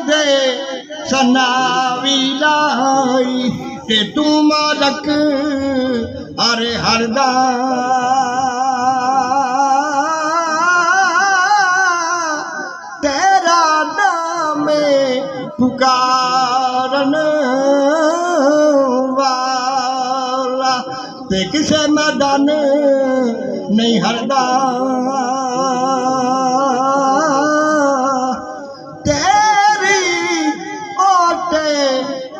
दे सनावी लाई ते तू मालक अरे हरदा तेरा नाम पुकारन वाला ते किसे मैदान नहीं हरदा तेरी ओटे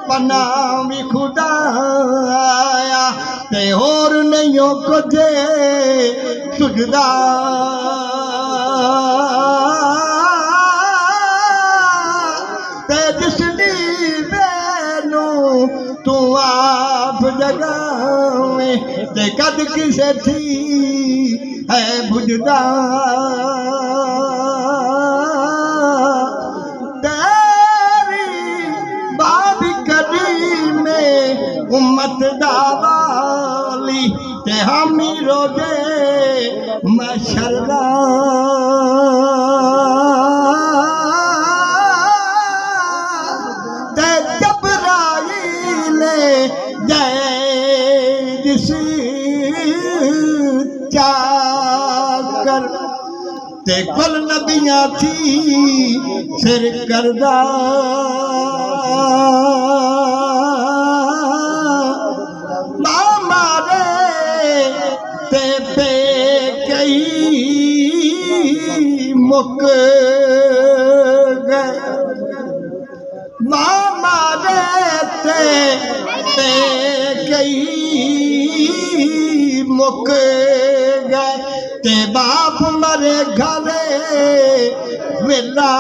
पना भी खुदा आया ते होर नहीं हो कुछ सुझदा ते जिसदी मैनू तू आप जगावे ते कद किसे थी है बुझदा तेरी बाबी कदी में उम्मत दावाली ते हामी रोजे मशल्ला ते जबराईल जय जिस चाकर ते कुल नबियां थी सिर करदा मारे ते पे कई मुक गए मारे ते पे कई मुक गए ते बाप मरे घरे वेला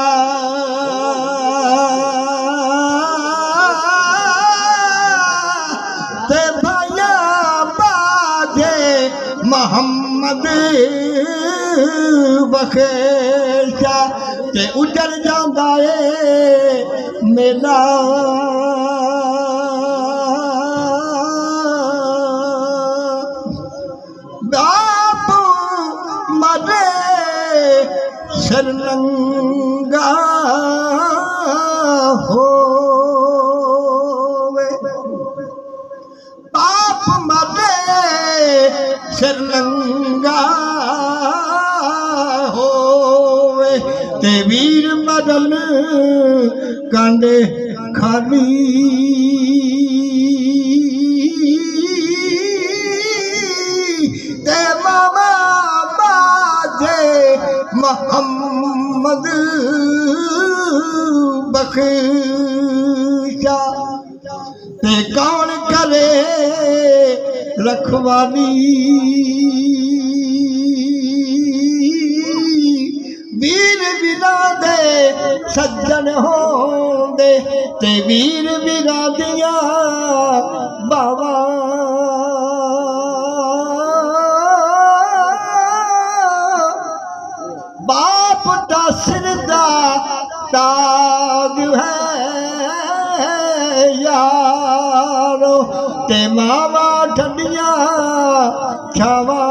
ते भैया बाजे मोहम्मद बखेशा ते उजड़ जांदा ए मेला सरलंगा होवे पाप मरे सरलंगा होवे ते वीर मदन कांडे खाली ते मामा बाजे मोहम्मद बख्शा ते कौन करे रखवाली वीर बिना दे सज्जन होंदे ते वीर बिना दिया बाबा बाप दा सिर दा ताज है यारो ते मावा ठंडिया छावा